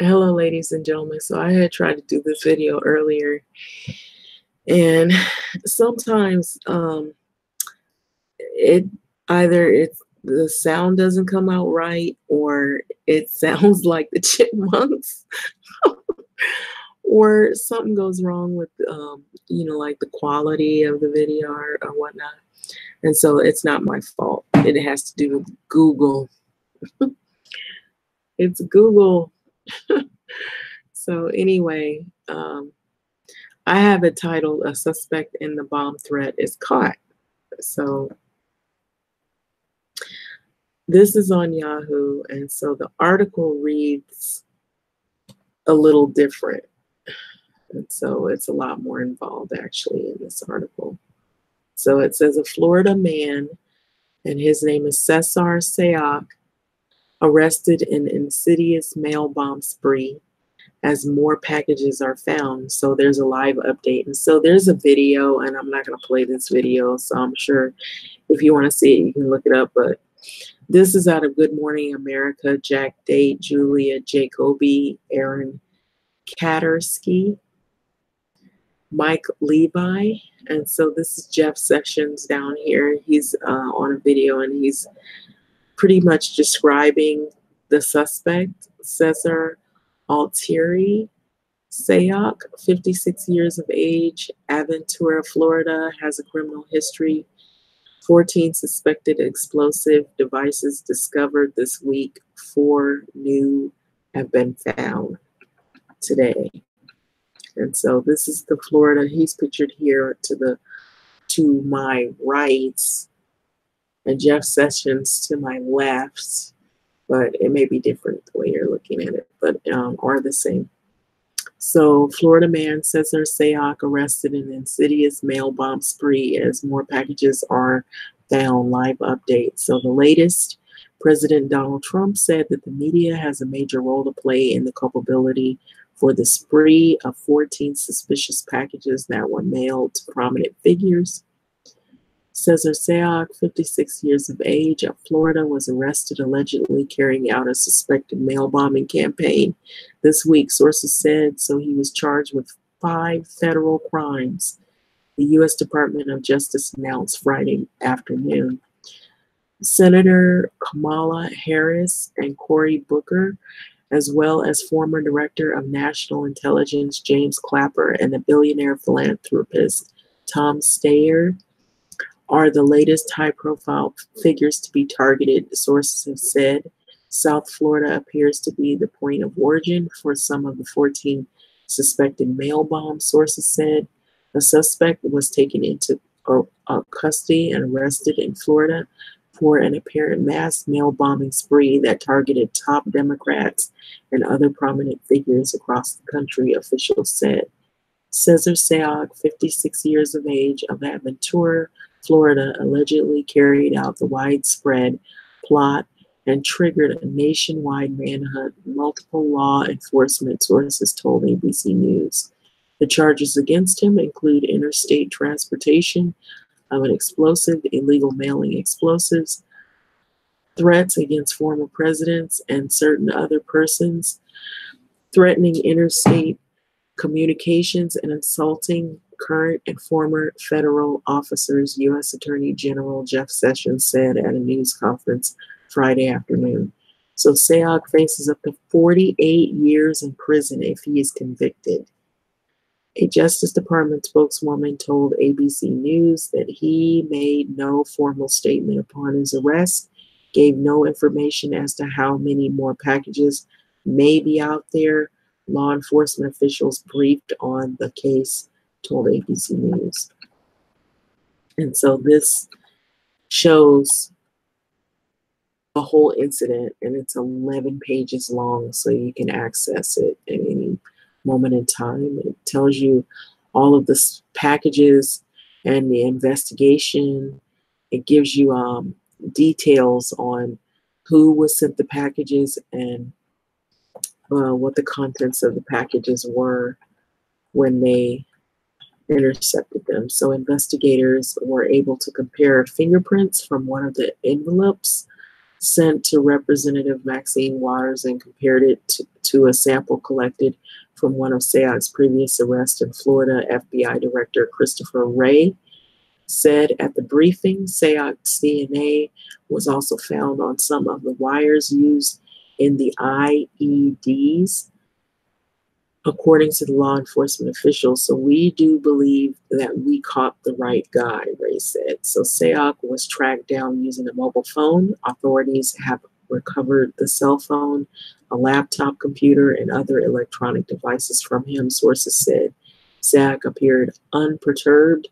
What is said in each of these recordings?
Hello, ladies and gentlemen. So I had tried to do this video earlier, and sometimes it it's the sound doesn't come out right, or it sounds like the chipmunks, or something goes wrong with like the quality of the video or whatnot. And so it's not my fault. It has to do with Google. It's Google. So anyway, I have it titled "A Suspect in the Bomb Threat is Caught." So this is on Yahoo, and so the article reads a little different. And so it's a lot more involved actually in this article. So it says a Florida man, and his name is Cesar Sayoc, arrested in insidious mail bomb spree as more packages are found. So there's a live update. And so there's a video, and I'm not going to play this video. So I'm sure if you want to see it, you can look it up. But this is out of Good Morning America. Jack Date, Julia Jacoby, Aaron Katersky, Mike Levi. And so this is Jeff Sessions down here. He's on a video, and he's pretty much describing the suspect, Cesar Altieri Sayoc, 56 years of age, Aventura, Florida, has a criminal history. 14 suspected explosive devices discovered this week. 4 new have been found today. And so this is the Florida. He's pictured here to my right, and Jeff Sessions to my left. But it may be different the way you're looking at it, but are the same. So Florida man Cesar Sayoc arrested in an insidious mail bomb spree as more packages are found. Live update. So the latest, President Donald Trump said that the media has a major role to play in the culpability for the spree of 14 suspicious packages that were mailed to prominent figures. Cesar Sayoc, 56 years of age, of Florida, was arrested allegedly carrying out a suspected mail bombing campaign this week, sources said. So he was charged with 5 federal crimes, the U.S. Department of Justice announced Friday afternoon. Senator Kamala Harris and Cory Booker, as well as former Director of National Intelligence James Clapper and the billionaire philanthropist Tom Steyer, are the latest high-profile figures to be targeted, sources have said. South Florida appears to be the point of origin for some of the 14 suspected mail bombs, sources said. The suspect was taken into custody and arrested in Florida for an apparent mass mail bombing spree that targeted top Democrats and other prominent figures across the country, officials said. Cesar Sayoc, 56 years of age, of Aventura, Florida, allegedly carried out the widespread plot and triggered a nationwide manhunt, multiple law enforcement sources told ABC News. The charges against him include interstate transportation of an explosive, illegal mailing explosives, threats against former presidents and certain other persons, threatening interstate communications, and insulting current and former federal officers, U.S. Attorney General Jeff Sessions said at a news conference Friday afternoon. So Sayoc faces up to 48 years in prison if he is convicted. A Justice Department spokeswoman told ABC News that he made no formal statement upon his arrest, gave no information as to how many more packages may be out there. Law enforcement officials briefed on the case, told ABC News. And so this shows the whole incident, and it's 11 pages long, so you can access it at any moment in time. It tells you all of the packages and the investigation. It gives you details on who was sent the packages and what the contents of the packages were when they intercepted them. So investigators were able to compare fingerprints from one of the envelopes sent to Representative Maxine Waters and compared it to a sample collected from one of Sayoc's previous arrests in Florida. FBI Director Christopher Wray said at the briefing, Sayoc's DNA was also found on some of the wires used in the IEDs, according to the law enforcement officials. So we do believe that we caught the right guy, Ray said. So Sayoc was tracked down using a mobile phone. Authorities have recovered the cell phone, a laptop computer, and other electronic devices from him, sources said. Sayoc appeared unperturbed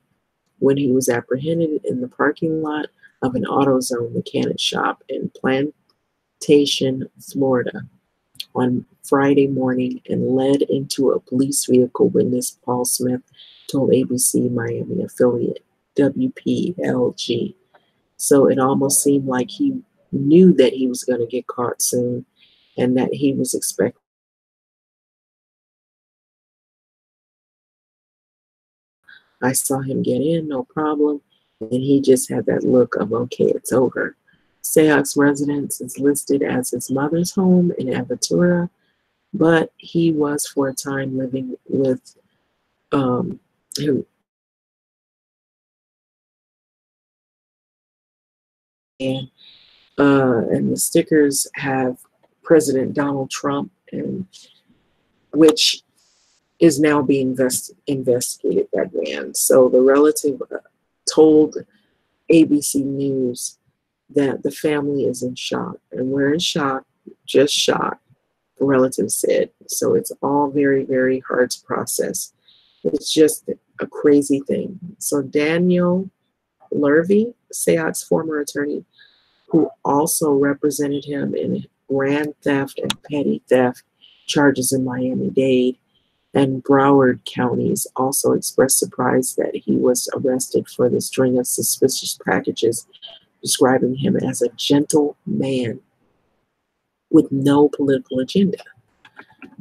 when he was apprehended in the parking lot of an AutoZone mechanic shop in Plantation, Florida, on Friday morning and led into a police vehicle, witness Paul Smith told ABC Miami affiliate WPLG. So it almost seemed like he knew that he was going to get caught soon and that he was expecting. I saw him get in, no problem, and he just had that look of, okay, it's over. Sayoc's residence is listed as his mother's home in Aventura, but he was for a time living with him. And the stickers have President Donald Trump, and which is now being investigated, that man. So the relative told ABC News that the family is in shock, and we're in shock, just shock, the relative said. So it's all very, very hard to process. It's just a crazy thing. So Daniel Lurvy, Sayoc's former attorney, who also represented him in grand theft and petty theft charges in Miami-Dade and Broward counties, also expressed surprise that he was arrested for the string of suspicious packages, describing him as a gentle man with no political agenda.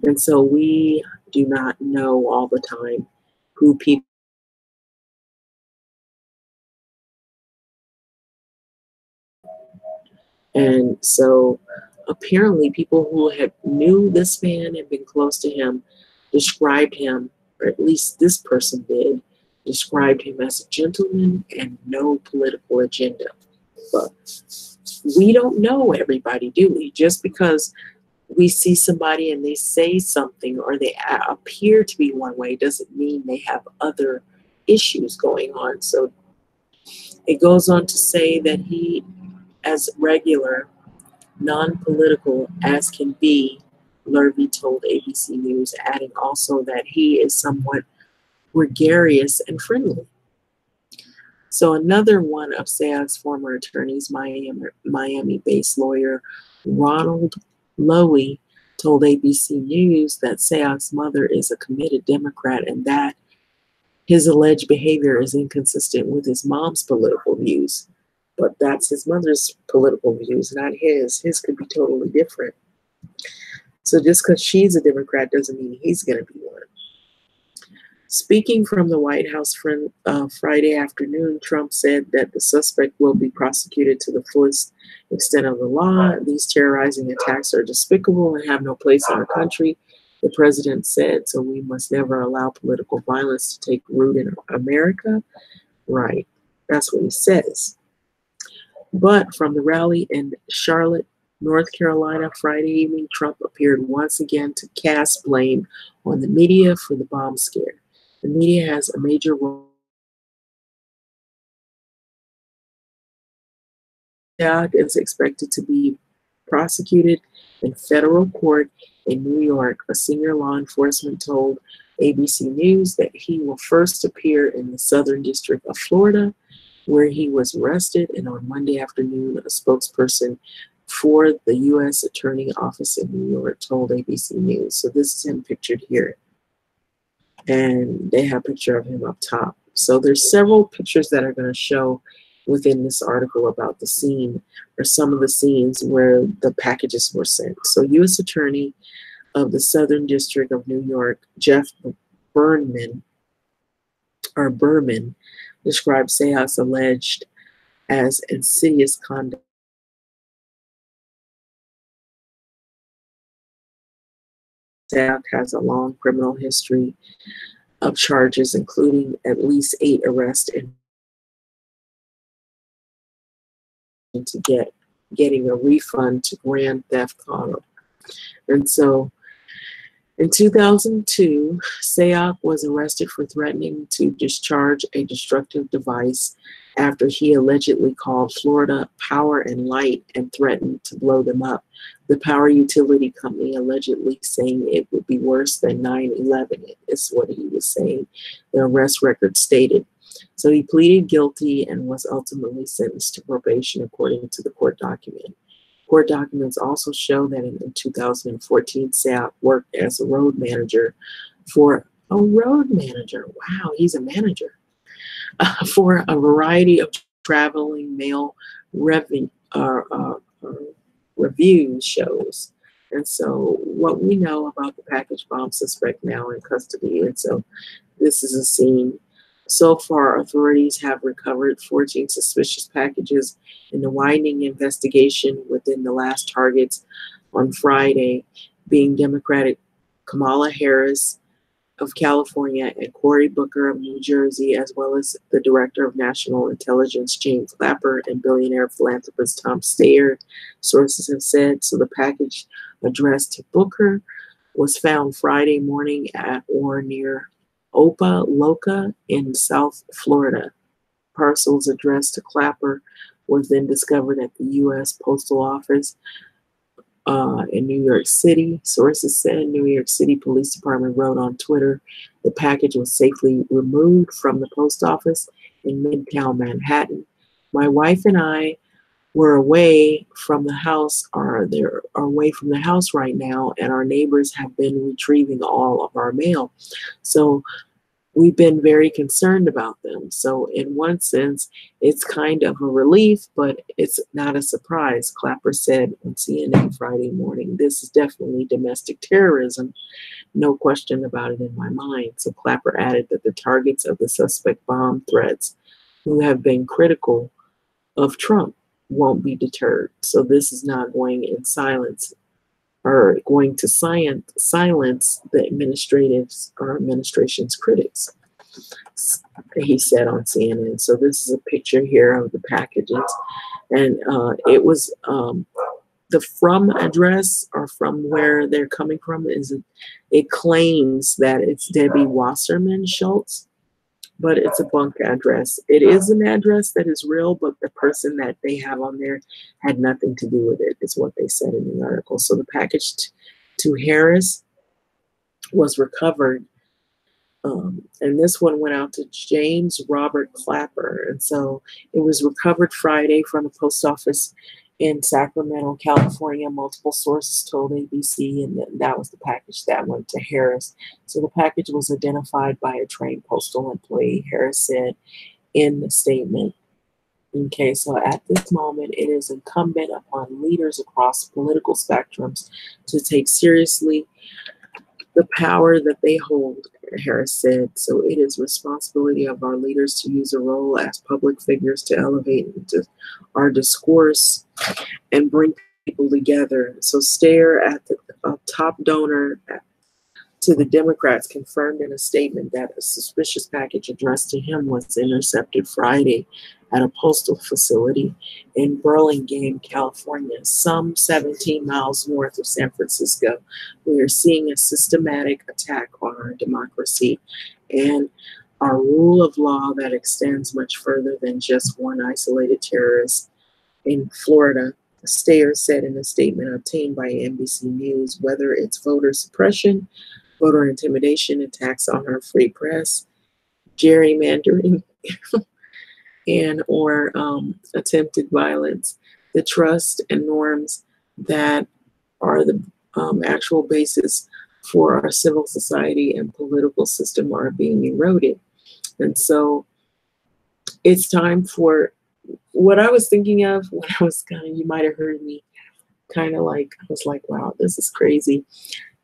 And so we do not know all the time who people. And so apparently people who had knew this man and been close to him described him, or at least this person did, described him as a gentleman and no political agenda. But we don't know everybody, do we? Just because we see somebody and they say something or they appear to be one way doesn't mean they have other issues going on. So it goes on to say that he, as regular, non-political as can be, Lurvy told ABC News, adding also that he is somewhat gregarious and friendly. So another one of Sayoc's former attorneys, Miami-based lawyer Ronald Lowy, told ABC News that Sayoc's mother is a committed Democrat and that his alleged behavior is inconsistent with his mom's political views. But that's his mother's political views, not his. His could be totally different. So just because she's a Democrat doesn't mean he's going to be one. Speaking from the White House Friday afternoon, Trump said that the suspect will be prosecuted to the fullest extent of the law. These terrorizing attacks are despicable and have no place in our country, the president said, so we must never allow political violence to take root in America. Right, that's what he says. But from the rally in Charlotte, North Carolina, Friday evening, Trump appeared once again to cast blame on the media for the bomb scare. The media has a major role. Sayok is expected to be prosecuted in federal court in New York. A senior law enforcement told ABC News that he will first appear in the Southern District of Florida, where he was arrested, and on Monday afternoon, a spokesperson for the U.S. Attorney Office in New York told ABC News. So this is him pictured here. And they have a picture of him up top. So there's several pictures that are going to show within this article about the scene, or some of the scenes where the packages were sent. So U.S. Attorney of the Southern District of New York, Jeff Berman, described Sayok's alleged as insidious conduct SAC has a long criminal history of charges, including at least 8 arrests and to getting a refund to Grand Theft Auto. And so in 2002, Sayoc was arrested for threatening to discharge a destructive device after he allegedly called Florida Power and Light and threatened to blow them up. The power utility company allegedly saying it would be worse than 9/11 is what he was saying, the arrest record stated. So he pleaded guilty and was ultimately sentenced to probation according to the court document. Court documents also show that in 2014, Sayoc worked as a road manager for a road manager. Wow, he's a manager for a variety of traveling mail review shows. And so what we know about the package bomb suspect now in custody, and so this is a scene. So far, authorities have recovered 14 suspicious packages in the widening investigation within the last targets on Friday, being Democratic Kamala Harris of California and Cory Booker of New Jersey, as well as the Director of National Intelligence, James Clapper, and billionaire philanthropist Tom Steyer, sources have said. So the package addressed to Booker was found Friday morning at or near Opa-locka in South Florida. Parcels addressed to Clapper was then discovered at the U.S. Postal Office in New York City. Sources said New York City Police Department wrote on Twitter the package was safely removed from the post office in Midtown Manhattan. My wife and I were away from the house, they're away from the house right now, and our neighbors have been retrieving all of our mail. So we've been very concerned about them. So in one sense, it's kind of a relief, but it's not a surprise, Clapper said on CNN Friday morning. This is definitely domestic terrorism, no question about it in my mind. So Clapper added that the targets of the suspect bomb threats who have been critical of Trump won't be deterred. So this is not going in silence or going to silence the administration's critics, he said on CNN. So this is a picture here of the packages, and it was the from address or from where they're coming from is it claims that it's Debbie Wasserman Schultz, but it's a bunk address. It is an address that is real, but the person that they have on there had nothing to do with it, is what they said in the article. So the package to Harris was recovered, and this one went out to James Robert Clapper. And so it was recovered Friday from the post office in Sacramento, California. Multiple sources told ABC, and that was the package that went to Harris. So the package was identified by a trained postal employee, Harris said in the statement. Okay, so at this moment, it is incumbent upon leaders across political spectrums to take seriously the power that they hold, Harris said. So it is responsibility of our leaders to use a role as public figures to elevate our discourse and bring people together. So Steyer, at the top donor to the Democrats, confirmed in a statement that a suspicious package addressed to him was intercepted Friday at a postal facility in Burlingame, California, some 17 miles north of San Francisco. We are seeing a systematic attack on our democracy and our rule of law that extends much further than just one isolated terrorist in Florida, Steyer said in a statement obtained by NBC News. Whether it's voter suppression, voter intimidation, attacks on our free press, gerrymandering, and or attempted violence, the trust and norms that are the actual basis for our civil society and political system are being eroded. And so it's time for what I was thinking of when I was you might have heard me I was like, wow, this is crazy.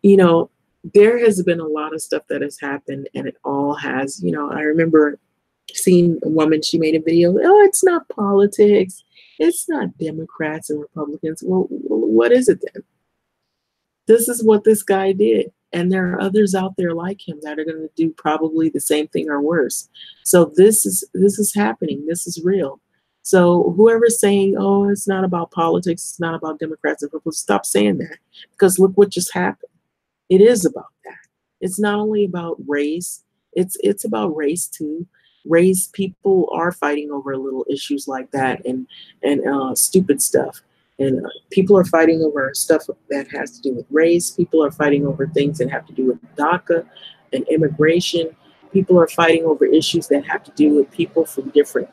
You know, there has been a lot of stuff that has happened, and it all has, I remember seeing a woman, she made a video, oh, it's not politics. It's not Democrats and Republicans. Well, what is it then? This is what this guy did. And there are others out there like him that are going to do probably the same thing or worse. So this is happening. This is real. So whoever's saying, "Oh, it's not about politics, it's not about Democrats and Republicans," stop saying that, because look what just happened. It is about that. It's not only about race. It's about race too. Race, people are fighting over little issues like that, and stupid stuff. And people are fighting over stuff that has to do with race. People are fighting over things that have to do with DACA and immigration. People are fighting over issues that have to do with people from different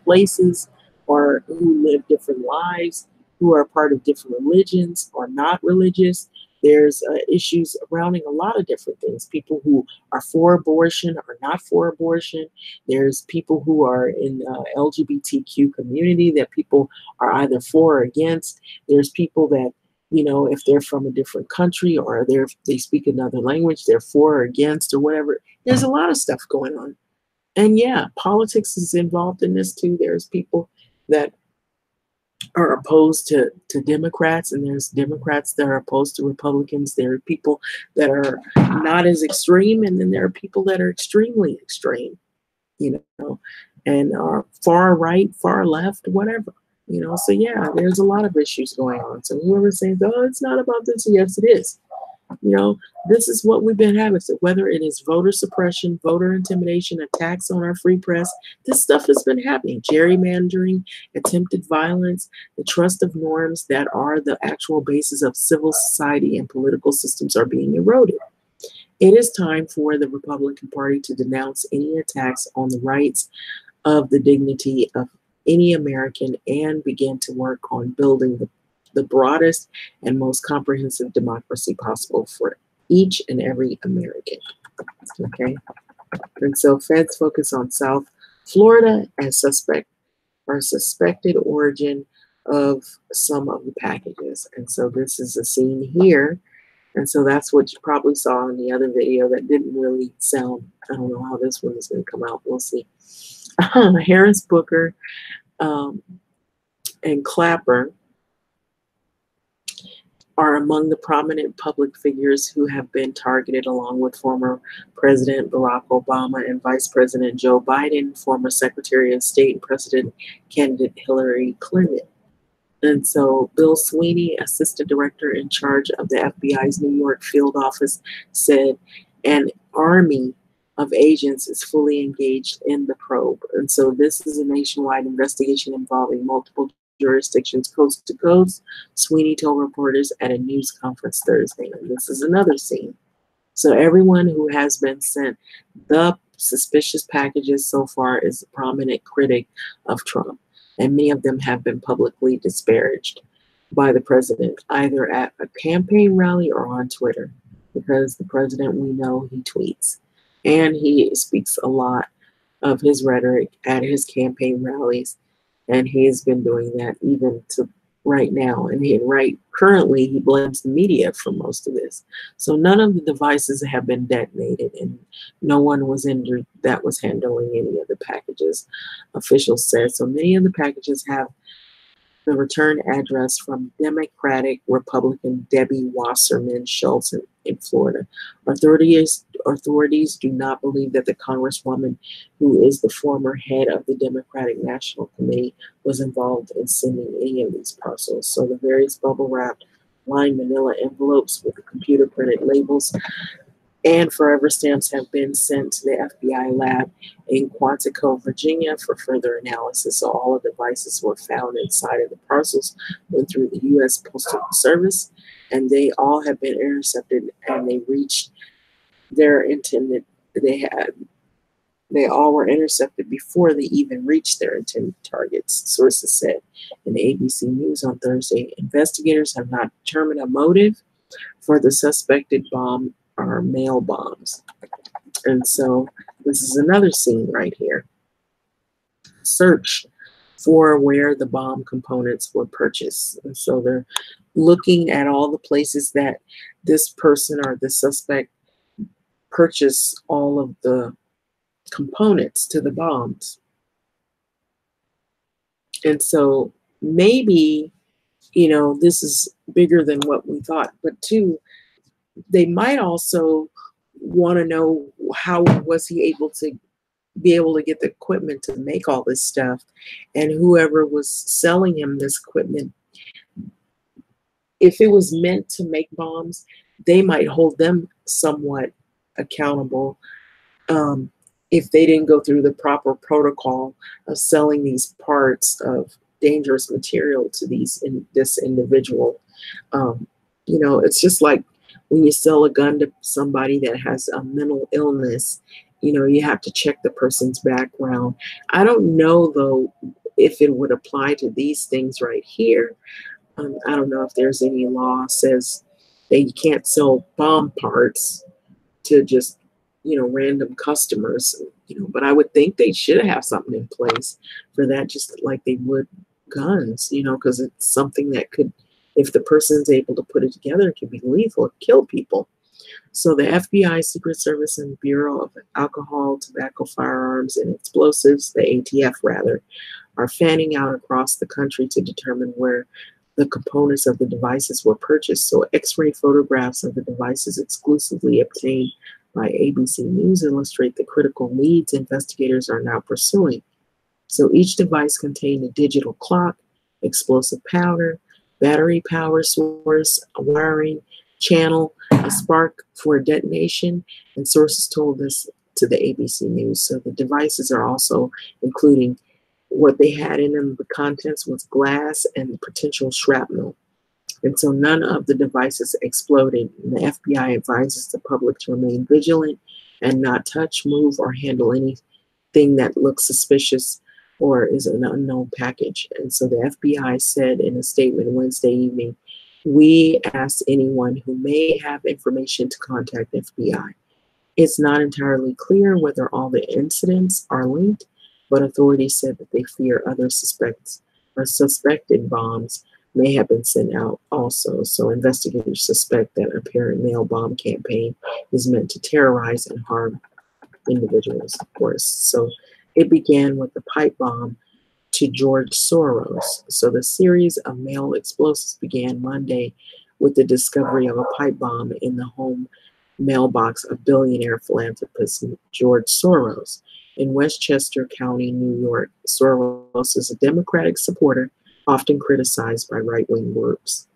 places, or who live different lives, who are part of different religions or not religious. There's issues surrounding a lot of different things. People who are for abortion or not for abortion. There's people who are in the LGBTQ community that people are either for or against. There's people that, if they're from a different country or they speak another language, they're for or against or whatever. There's a lot of stuff going on. And yeah, politics is involved in this too. There's people that are opposed to Democrats, and there's Democrats that are opposed to Republicans. There are people that are not as extreme, and then there are people that are extremely extreme, and are far right, far left, whatever. So yeah, there's a lot of issues going on. So whoever says, "Oh, it's not about this," yes, it is. This is what we've been having. So whether it is voter suppression, voter intimidation, attacks on our free press, this stuff has been happening. Gerrymandering, attempted violence, the trust of norms that are the actual basis of civil society and political systems are being eroded. It is time for the Republican Party to denounce any attacks on the rights of the dignity of any American and begin to work on building the broadest and most comprehensive democracy possible for each and every American. Okay. And so feds focus on South Florida as suspected origin of some of the packages. And so this is a scene here. And so that's what you probably saw in the other video that didn't really sound, I don't know how this one is going to come out. We'll see. Harris, Booker, and Clapper are among the prominent public figures who have been targeted, along with former President Barack Obama and Vice President Joe Biden, former Secretary of State and President candidate Hillary Clinton. And so Bill Sweeney, Assistant Director in charge of the FBI's New York field office, said an army of agents is fully engaged in the probe. And so this is a nationwide investigation involving multiple jurisdictions coast to coast, Sweeney told reporters at a news conference Thursday. And this is another scene. So everyone who has been sent the suspicious packages so far is a prominent critic of Trump, and many of them have been publicly disparaged by the president, either at a campaign rally or on Twitter, because the president, we know, he tweets, and he speaks a lot of his rhetoric at his campaign rallies. And he has been doing that even to right now. And currently he blames the media for most of this. So none of the devices have been detonated, and no one was injured that was handling any of the packages, officials said. So many of the packages have the return address from Democratic Republican Debbie Wasserman Schultz in Florida. Authorities do not believe that the Congresswoman, who is the former head of the Democratic National Committee, was involved in sending any of these parcels. So the various bubble-wrapped lined manila envelopes with the computer-printed labels and forever stamps have been sent to the FBI lab in Quantico, Virginia for further analysis. So all of the devices were found inside of the parcels, went through the U.S. Postal Service, and they all have been intercepted, and they reached their intended, they all were intercepted before they even reached their intended targets, sources said in ABC News on Thursday. Investigators have not determined a motive for the suspected bomb or mail bombs. And so this is another scene right here. Search for where the bomb components were purchased. And so they're looking at all the places that this person or the suspect purchased all of the components to the bombs. And so maybe, this is bigger than what we thought. But two, They might also want to know how was he able to get the equipment to make all this stuff, and whoever was selling him this equipment, if it was meant to make bombs, they might hold them somewhat accountable, um, if they didn't go through the proper protocol of selling these parts of dangerous material to this individual. Um, it's just like when you sell a gun to somebody that has a mental illness, you have to check the person's background. I don't know though if it would apply to these things right here. I don't know if there's any law says that you can't sell bomb parts to just random customers, but I would think they should have something in place for that, just like they would guns, because it's something that could, if the person's able to put it together, it could be lethal, kill people. So the FBI, Secret Service, and Bureau of Alcohol, Tobacco, Firearms, and Explosives, the ATF rather, are fanning out across the country to determine where the components of the devices were purchased. So X-ray photographs of the devices exclusively obtained by ABC News illustrate the critical leads investigators are now pursuing. So each device contained a digital clock, explosive powder, battery power source, a wiring channel, a spark for a detonation, and sources told this to the ABC News. So the devices are also including what they had in them. The contents was glass and potential shrapnel. And so none of the devices exploded. And the FBI advises the public to remain vigilant and not touch, move, or handle anything that looks suspicious or is an unknown package. And so the FBI said in a statement Wednesday evening, we ask anyone who may have information to contact FBI. It's not entirely clear whether all the incidents are linked, but authorities said that they fear other suspects or suspected bombs may have been sent out also. So investigators suspect that a apparent mail bomb campaign is meant to terrorize and harm individuals, of course. So it began with the pipe bomb to George Soros. So the series of mail explosives began Monday with the discovery of a pipe bomb in the home mailbox of billionaire philanthropist George Soros in Westchester County, New York. Soros is a Democratic supporter, often criticized by right-wing groups.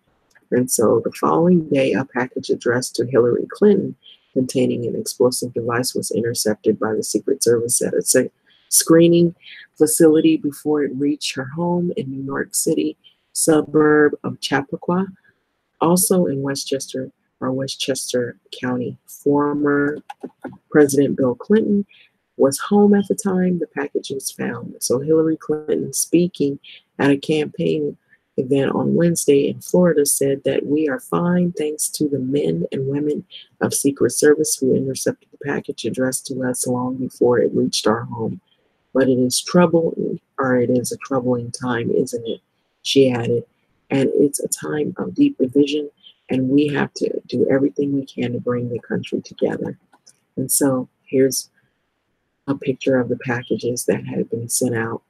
And so the following day, a package addressed to Hillary Clinton containing an explosive device was intercepted by the Secret Service at a screening facility before it reached her home in New York City, suburb of Chappaqua, also in Westchester County. Former President Bill Clinton was home at the time the package was found. So Hillary Clinton, speaking at a campaign event on Wednesday in Florida, said that we are fine thanks to the men and women of Secret Service who intercepted the package addressed to us long before it reached our home. But it is a troubling time, isn't it? She added. And it's a time of deep division, and we have to do everything we can to bring the country together. And so here's a picture of the packages that had been sent out.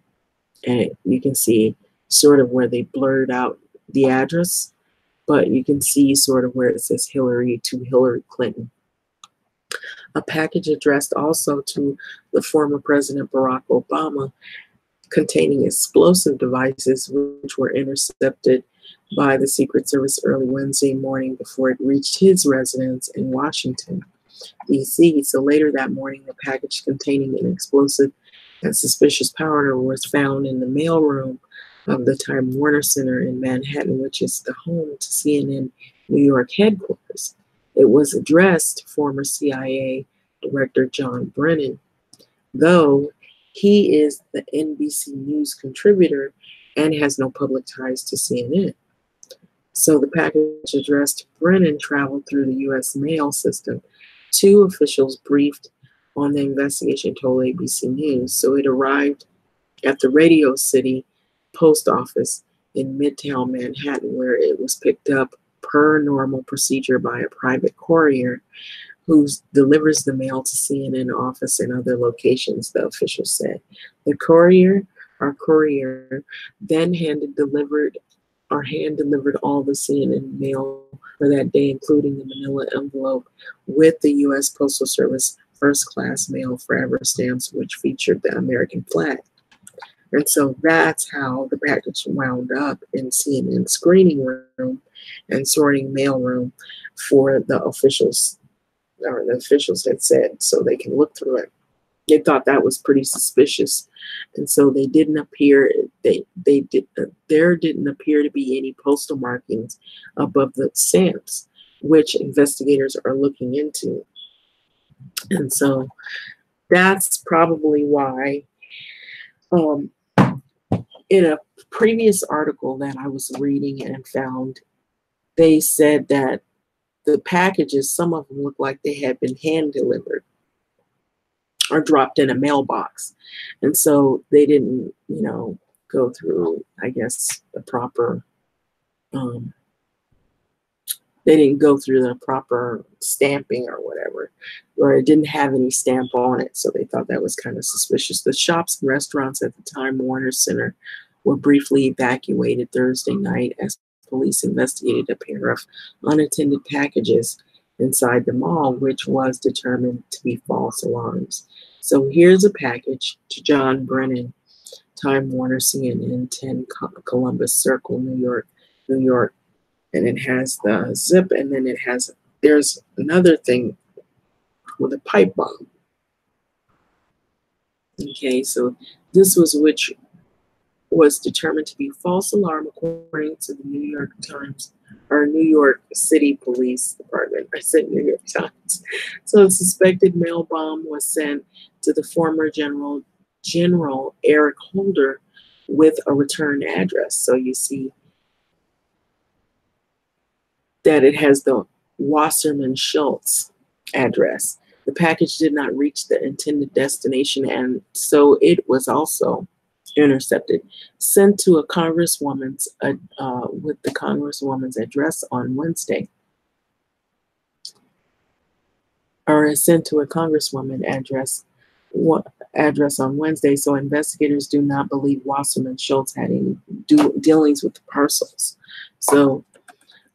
And you can see sort of where they blurred out the address, but you can see sort of where it says Hillary to Hillary Clinton. A package addressed also to the former President Barack Obama containing explosive devices, which were intercepted by the Secret Service early Wednesday morning before it reached his residence in Washington, D.C. So later that morning, the package containing an explosive and suspicious powder was found in the mailroom of the Time Warner Center in Manhattan, which is the home to CNN New York headquarters. It was addressed to former CIA Director John Brennan, though he is the NBC News contributor and has no public ties to CNN. So the package addressed to Brennan traveled through the U.S. mail system. Two officials briefed on the investigation told ABC News. So it arrived at the Radio City post office in Midtown Manhattan, where it was picked up per normal procedure by a private courier who delivers the mail to CNN office and other locations, the official said. The courier then hand delivered all the CNN mail for that day, including the manila envelope with the U.S. Postal Service first class mail forever stamps, which featured the American flag. And so that's how the package wound up in CNN's screening room and sorting mail room for the officials, or the officials had said, so they can look through it. They thought that was pretty suspicious, and so they didn't appear. They did there didn't appear to be any postal markings above the stamps, which investigators are looking into. And so that's probably why. Um, in a previous article that I was reading and found, they said that the packages, some of them looked like they had been hand delivered or dropped in a mailbox. And so they didn't, go through, I guess, the proper, um, they didn't go through the proper stamping or whatever, or it didn't have any stamp on it. So they thought that was kind of suspicious. The shops and restaurants at the Time Warner Center were briefly evacuated Thursday night as police investigated a pair of unattended packages inside the mall, which was determined to be false alarms. So here's a package to John Brennan, Time Warner, CNN, 10 Columbus Circle, New York, New York. And it has the zip, and then there's another thing with a pipe bomb. Okay, so this which was determined to be false alarm according to the New York Times, or New York City Police Department. I said New York Times. So a suspected mail bomb was sent to the former General Eric Holder with a return address. So you see that it has the Wasserman Schultz address. The package did not reach the intended destination, and so it was also intercepted, sent to a congresswoman's with the congresswoman's address on Wednesday, or sent to a congresswoman address on Wednesday. So investigators do not believe Wasserman Schultz had any dealings with the parcels. So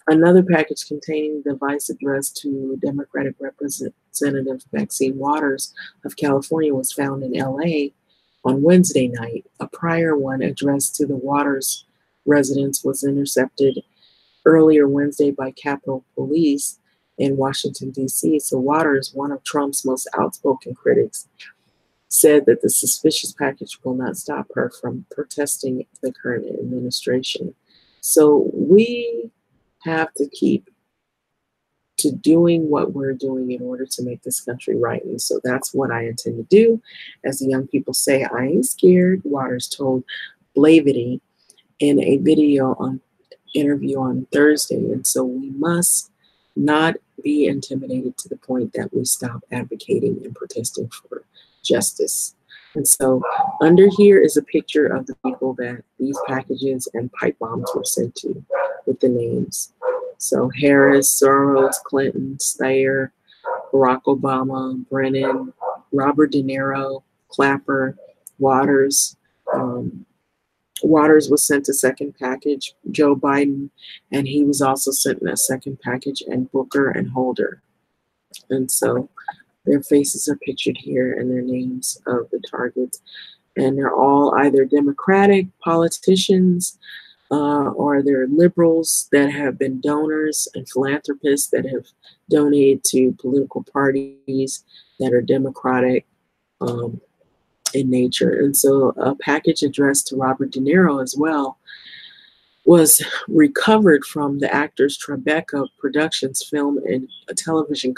another package containing the device addressed to Democratic Representative Maxine Waters of California was found in LA on Wednesday night. A prior one addressed to the Waters residence was intercepted earlier Wednesday by Capitol Police in Washington, D.C. So Waters, one of Trump's most outspoken critics, said that the suspicious package will not stop her from protesting the current administration. So we have to keep to doing what we're doing in order to make this country right. And so that's what I intend to do. As the young people say, I ain't scared, Waters told Blavity in a interview on Thursday. And so we must not be intimidated to the point that we stop advocating and protesting for justice. And so under here is a picture of the people that these packages and pipe bombs were sent to with the names. So Harris, Soros, Clinton, Steyer, Barack Obama, Brennan, Robert De Niro, Clapper, Waters. Waters was sent a second package, Joe Biden, and he was also sent a second package, and Booker and Holder. And so their faces are pictured here and their names of the targets. And they're all either Democratic politicians or they're liberals that have been donors and philanthropists that have donated to political parties that are Democratic in nature. And so a package addressed to Robert De Niro as well was recovered from the actors Tribeca Productions film and a television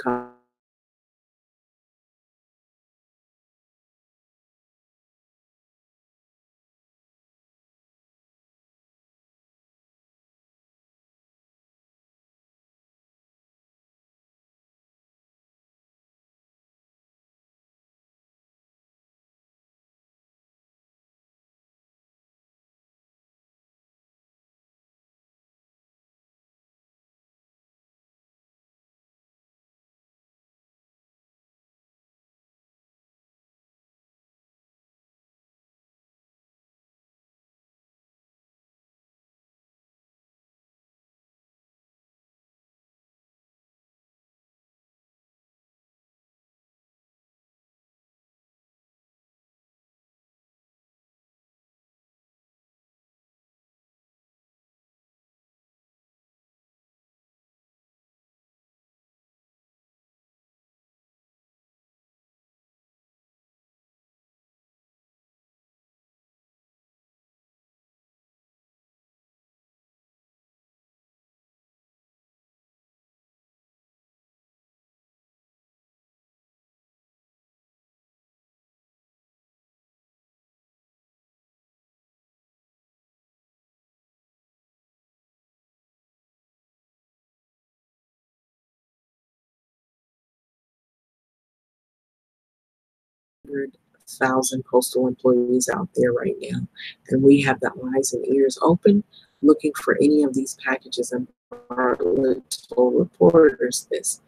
100,000 postal employees out there right now, and we have the eyes and ears open looking for any of these packages, and Bartlett told reporters this.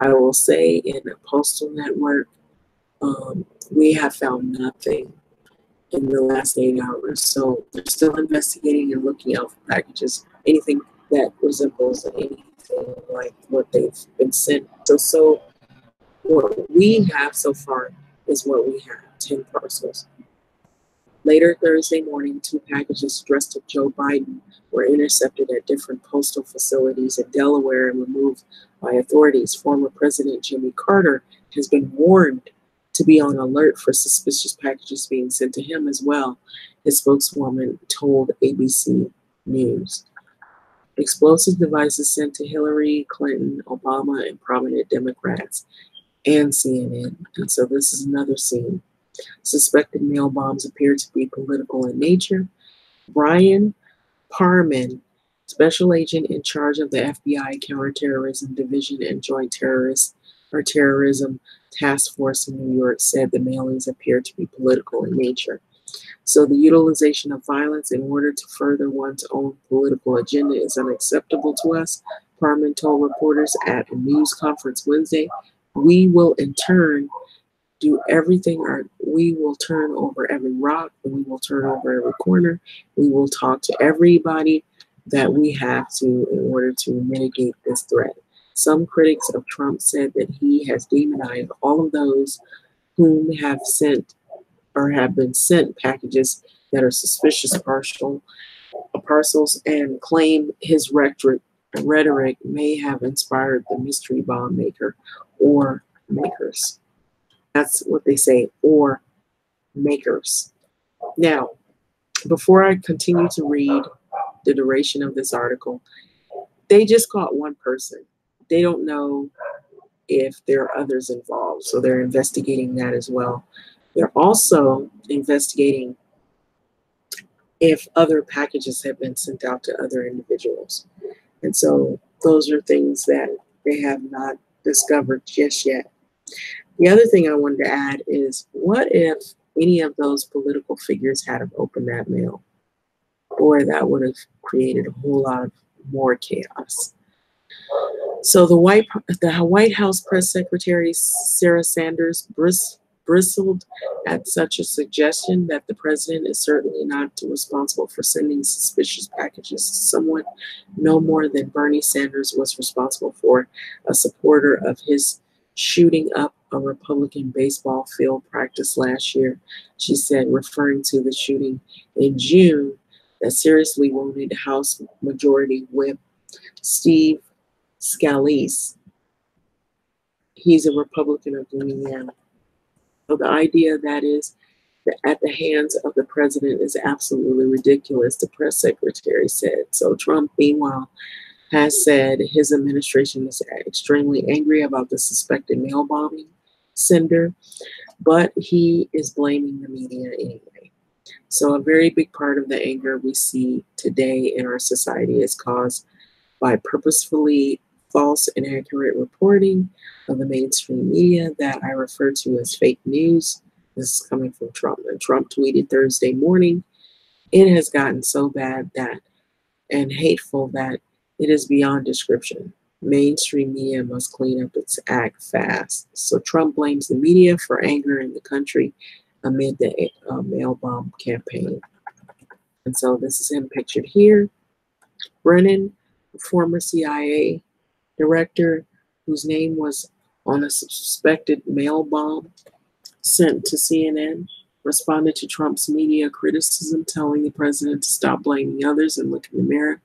I will say in the postal network, we have found nothing in the last 8 hours. So they're still investigating and looking out for packages, anything that resembles anything like what they've been sent. So what we have so far is what we have, 10 parcels. Later Thursday morning, 2 packages addressed to Joe Biden were intercepted at different postal facilities in Delaware and removed by authorities. Former President Jimmy Carter has been warned to be on alert for suspicious packages being sent to him as well, his spokeswoman told ABC News. Explosive devices sent to Hillary Clinton, Obama, and prominent Democrats, and CNN. And so this is another scene. Suspected mail bombs appear to be political in nature. Brian Parman, special agent in charge of the FBI Counterterrorism Division and Joint Terrorism Task Force in New York, said the mailings appear to be political in nature. So the utilization of violence in order to further one's own political agenda is unacceptable to us, Parman told reporters at a news conference Wednesday. We will in turn do everything, we will turn over every rock, and we will turn over every corner. We will talk to everybody that we have to in order to mitigate this threat. Some critics of Trump said that he has demonized all of those whom have sent or have been sent packages that are suspicious parcels and claim his rhetoric may have inspired the mystery bomb maker or makers. That's what they say, or makers. Now, before I continue to read the duration of this article, they just caught one person. They don't know if there are others involved, so they're investigating that as well. They're also investigating if other packages have been sent out to other individuals. And so those are things that they have not discovered just yet. The other thing I wanted to add is, what if any of those political figures had opened that mail? Boy, that would have created a whole lot more chaos. So the White House press secretary Sarah Sanders bristled at such a suggestion that the president is certainly not responsible for sending suspicious packages to someone no more than Bernie Sanders was responsible for a supporter of his shooting up a Republican baseball field practice last year, she said, referring to the shooting in June that seriously wounded House Majority Whip Steve Scalise. He's a Republican of Louisiana. So the idea that is that at the hands of the president is absolutely ridiculous, the press secretary said. So Trump, meanwhile, has said his administration is extremely angry about the suspected mail bombing sender, but he is blaming the media anyway. So a very big part of the anger we see today in our society is caused by purposefully false and inaccurate reporting of the mainstream media that I refer to as fake news. This is coming from Trump. And Trump tweeted Thursday morning, it has gotten so bad that and hateful that it is beyond description. Mainstream media must clean up its act fast. So Trump blames the media for anger in the country amid the mail bomb campaign. And so this is him pictured here. Brennan, former CIA director whose name was on a suspected mail bomb sent to CNN, responded to Trump's media criticism, telling the president to stop blaming others and look in the mirror.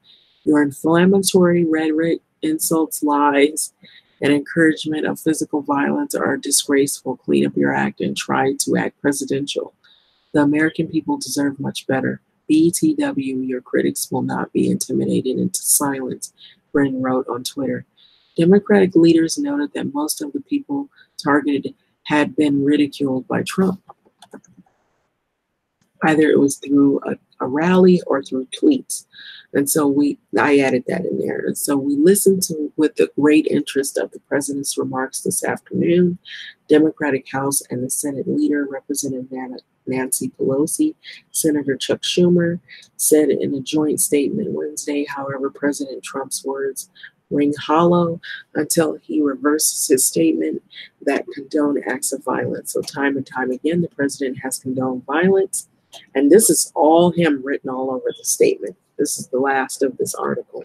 Your inflammatory rhetoric, insults, lies, and encouragement of physical violence are disgraceful. Clean up your act and try to act presidential. The American people deserve much better. BTW, your critics will not be intimidated into silence, Brennan wrote on Twitter. Democratic leaders noted that most of the people targeted had been ridiculed by Trump. Either it was through a rally or through tweets. And so I added that in there. And so we listened to with the great interest of the president's remarks this afternoon. Democratic House and the Senate leader, Representative Nancy Pelosi, Senator Chuck Schumer, said in a joint statement Wednesday. However, President Trump's words ring hollow until he reverses his statement that condoned acts of violence. So time and time again, the president has condoned violence. And this is all him written all over the statement. This is the last of this article.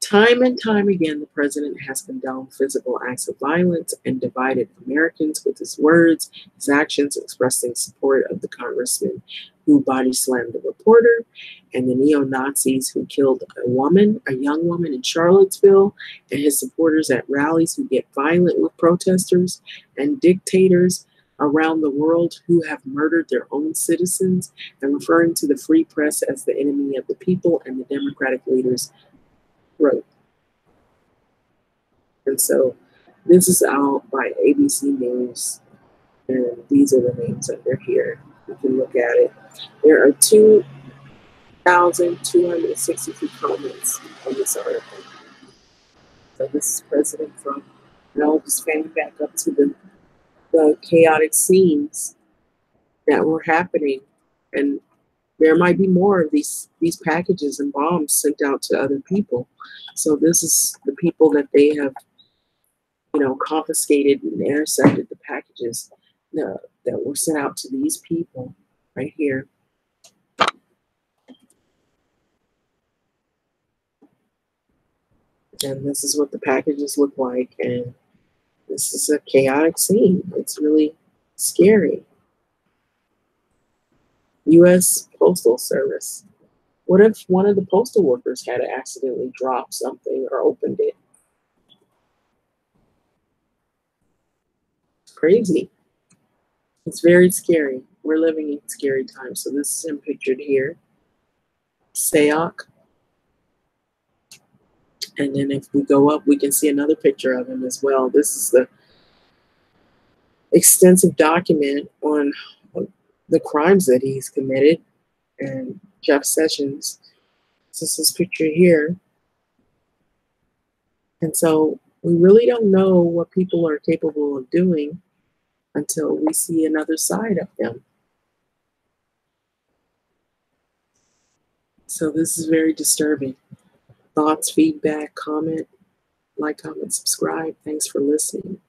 Time and time again, the president has condoned physical acts of violence and divided Americans with his words, his actions, expressing support of the congressman who body slammed the reporter and the neo-Nazis who killed a young woman in Charlottesville, and his supporters at rallies who get violent with protesters, and dictators around the world who have murdered their own citizens, and referring to the free press as the enemy of the people, and the Democratic leaders wrote. And so this is out by ABC News, and these are the names under here. You can look at it. There are 2,262 comments on this article. So this is President Trump. And I'll just fan back up to the chaotic scenes that were happening. And there might be more of these packages and bombs sent out to other people. So this is the people that they have, confiscated and intercepted the packages that were sent out to these people right here. And this is what the packages look like. And this is a chaotic scene. It's really scary. U.S. Postal Service. What if one of the postal workers had accidentally dropped something or opened it? It's crazy. It's very scary. We're living in scary times. So this is him pictured here. Sayok. And then if we go up, we can see another picture of him as well. This is the extensive document on the crimes that he's committed. And Jeff Sessions, this is his picture here. And so we really don't know what people are capable of doing until we see another side of them. So this is very disturbing. Thoughts, feedback, comment, like, comment, subscribe. Thanks for listening.